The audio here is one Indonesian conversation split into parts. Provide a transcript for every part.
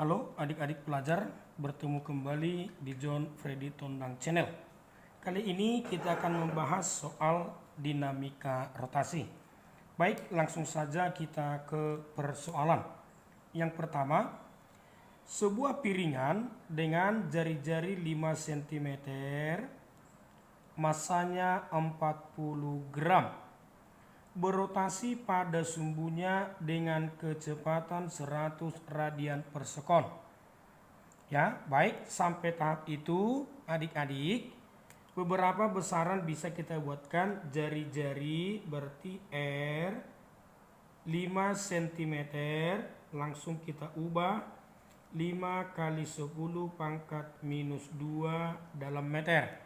Halo adik-adik pelajar, bertemu kembali di John Freddy Tondang Channel. Kali ini kita akan membahas soal dinamika rotasi. Baik, langsung saja kita ke persoalan. Yang pertama, sebuah piringan dengan jari-jari 5 cm, masanya 40 gram, berotasi pada sumbunya dengan kecepatan 100 radian per sekon. Ya, baik, sampai tahap itu adik-adik, beberapa besaran bisa kita buatkan. Jari-jari berarti R 5 cm, langsung kita ubah 5 kali 10 pangkat minus 2 dalam meter.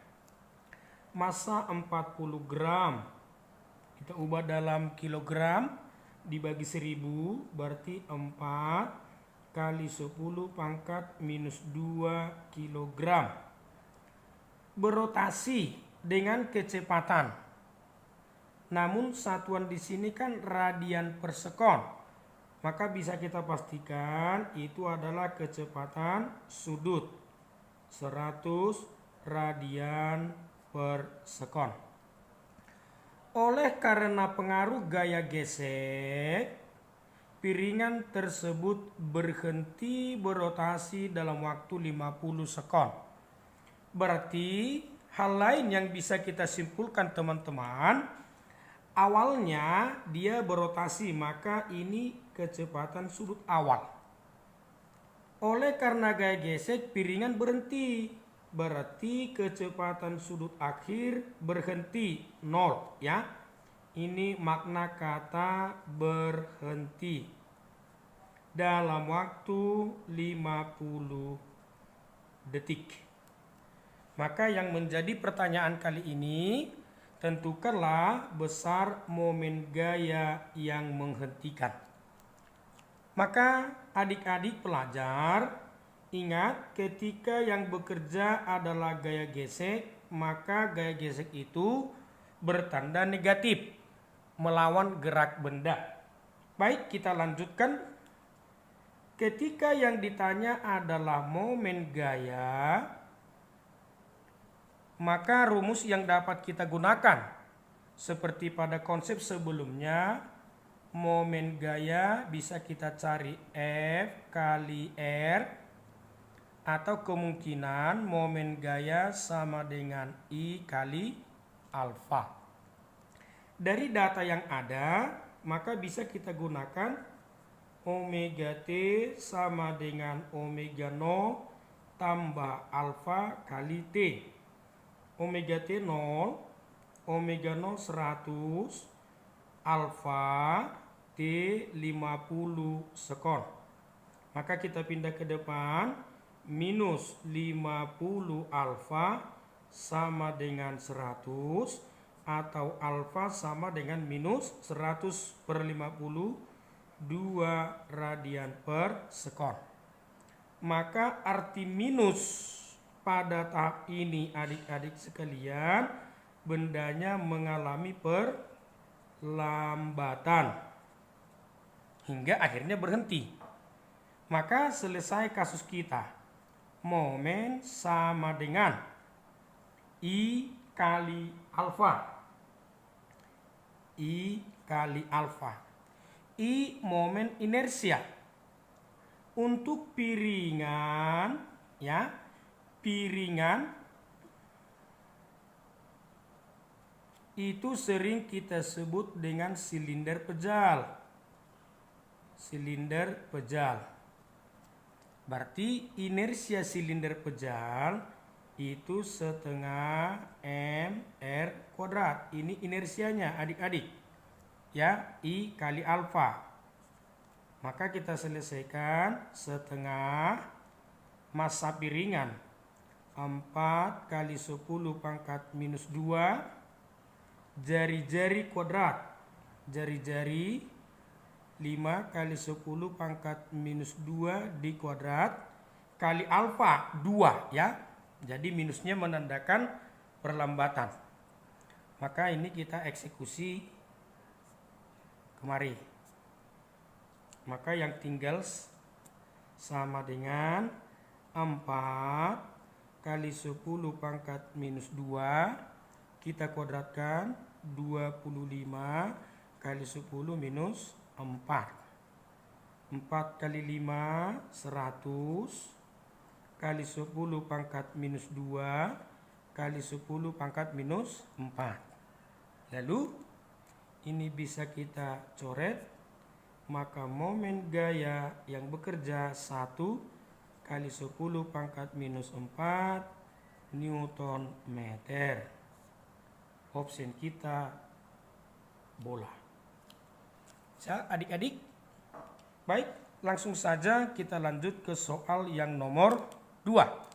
Massa 40 gram, kita ubah dalam kilogram, dibagi 1000 berarti 4 kali 10 pangkat minus 2 kilogram. Berotasi dengan kecepatan. Namun satuan di sini kan radian per sekon. Maka bisa kita pastikan itu adalah kecepatan sudut 100 radian per sekon. Oleh karena pengaruh gaya gesek, piringan tersebut berhenti berotasi dalam waktu 50 sekon. Berarti hal lain yang bisa kita simpulkan teman-teman, awalnya dia berotasi, maka ini kecepatan sudut awal. Oleh karena gaya gesek, piringan berhenti. Berarti kecepatan sudut akhir berhenti 0 ya. Ini makna kata berhenti dalam waktu 50 detik. Maka yang menjadi pertanyaan kali ini, tentukanlah besar momen gaya yang menghentikan. Maka adik-adik pelajar, ingat, ketika yang bekerja adalah gaya gesek, maka gaya gesek itu bertanda negatif, melawan gerak benda. Baik, kita lanjutkan. Ketika yang ditanya adalah momen gaya, maka rumus yang dapat kita gunakan seperti pada konsep sebelumnya, momen gaya bisa kita cari F kali R, atau kemungkinan momen gaya sama dengan I kali alfa. Dari data yang ada, maka bisa kita gunakan omega T sama dengan omega 0 tambah alfa kali T. Omega T 0, omega 0 100, alfa T 50 sekon. Maka kita pindah ke depan. Minus 50 alfa sama dengan 100, atau alfa sama dengan minus 100 per 50, 2 radian per sekon. Maka arti minus pada tahap ini adik-adik sekalian, bendanya mengalami perlambatan hingga akhirnya berhenti. Maka selesai kasus kita. Momen sama dengan I kali alfa. I kali alfa. I momen inersia. Untuk piringan, ya, piringan itu sering kita sebut dengan silinder pejal. Silinder pejal. Berarti inersia silinder pejal itu setengah mr kuadrat. Ini inersianya adik-adik. Ya, I kali alfa. Maka kita selesaikan setengah massa piringan 4 kali 10 pangkat minus 2 jari-jari kuadrat. Jari-jari 5 kali 10 pangkat minus 2 di kuadrat kali alfa 2 ya. Jadi minusnya menandakan perlambatan. Maka ini kita eksekusi kemari. Maka yang tinggal sama dengan 4 kali 10 pangkat minus 2. Kita kuadratkan 25 kali 10 minus 4. 4 kali 5 100 kali 10 pangkat minus 2 kali 10 pangkat minus 4. Lalu ini bisa kita coret, maka momen gaya yang bekerja 1 kali 10 pangkat minus 4 Newton meter. Opsi kita bola. Ya, adik-adik. Baik, langsung saja kita lanjut ke soal yang nomor 2.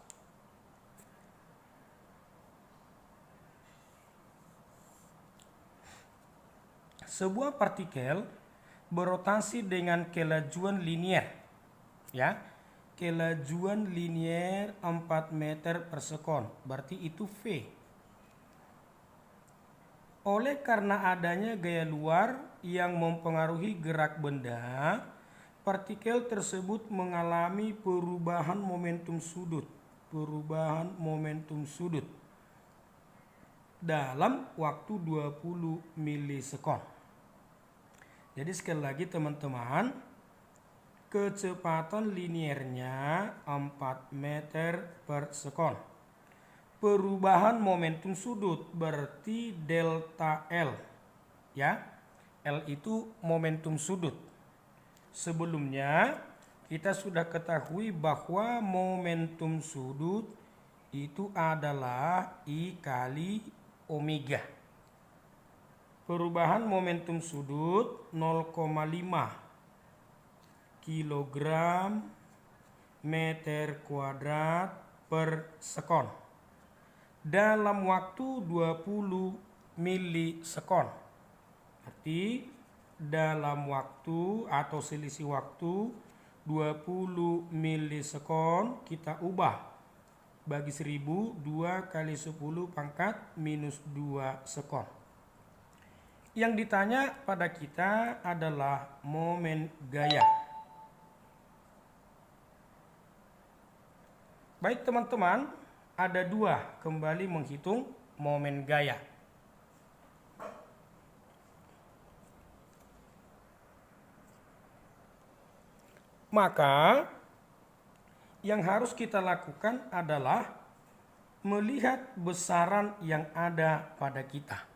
Sebuah partikel berotasi dengan kelajuan linier, ya, kelajuan linier 4 meter per sekon, berarti itu V. Oleh karena adanya gaya luar yang mempengaruhi gerak benda, partikel tersebut mengalami perubahan momentum sudut, dalam waktu 20 milisekon. Jadi sekali lagi teman-teman, kecepatan liniernya 4 meter per sekon. Perubahan momentum sudut berarti delta L. Ya, L itu momentum sudut. Sebelumnya kita sudah ketahui bahwa momentum sudut itu adalah I kali omega. Perubahan momentum sudut 0,5 kilogram meter kuadrat per sekon dalam waktu 20 milisekon. Berarti dalam waktu atau selisih waktu 20 milisekon kita ubah bagi 1000 2 kali 10 pangkat minus 2 sekon. Yang ditanya pada kita adalah momen gaya. Baik teman-teman, ada 2 kembali menghitung momen gaya. Maka yang harus kita lakukan adalah melihat besaran yang ada pada kita.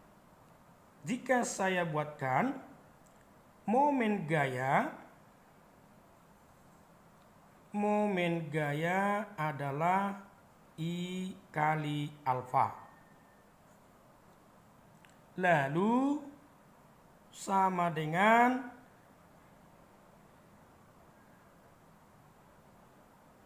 Jika saya buatkan momen gaya adalah I kali alfa. Lalu sama dengan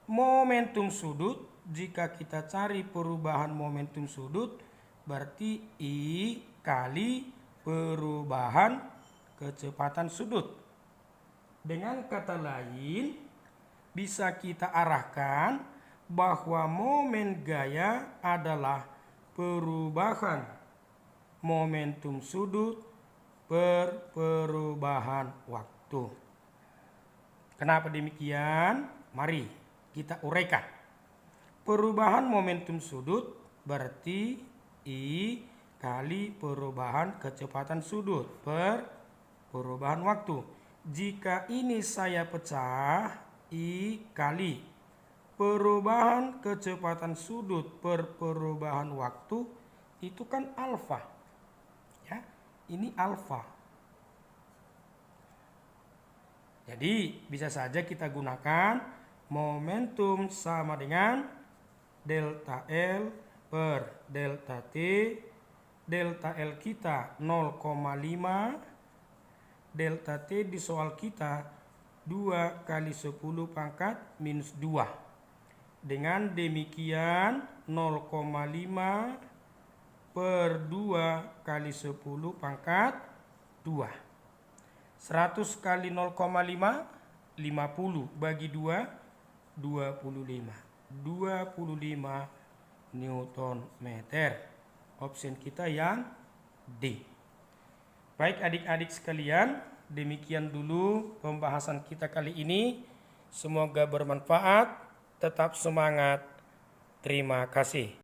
momentum sudut. Jika kita cari perubahan momentum sudut, berarti I kali perubahan kecepatan sudut. Dengan kata lain, bisa kita arahkan bahwa momen gaya adalah perubahan momentum sudut per perubahan waktu. Kenapa demikian? Mari kita uraikan. Perubahan momentum sudut berarti I kali perubahan kecepatan sudut per perubahan waktu. Jika ini saya pecah, I kali perubahan kecepatan sudut per perubahan waktu itu kan alfa. Ya, ini alfa. Jadi bisa saja kita gunakan momentum sama dengan delta L per delta T. Delta L kita 0,5, delta T di soal kita 2 kali 10 pangkat minus 2. Dengan demikian 0,5 per 2 kali 10 pangkat 2. 100 kali 0,5, 50 bagi 2, 25. 25 Newton meter. Opsi kita yang D. Baik adik-adik sekalian, demikian dulu pembahasan kita kali ini. Semoga bermanfaat. Tetap semangat. Terima kasih.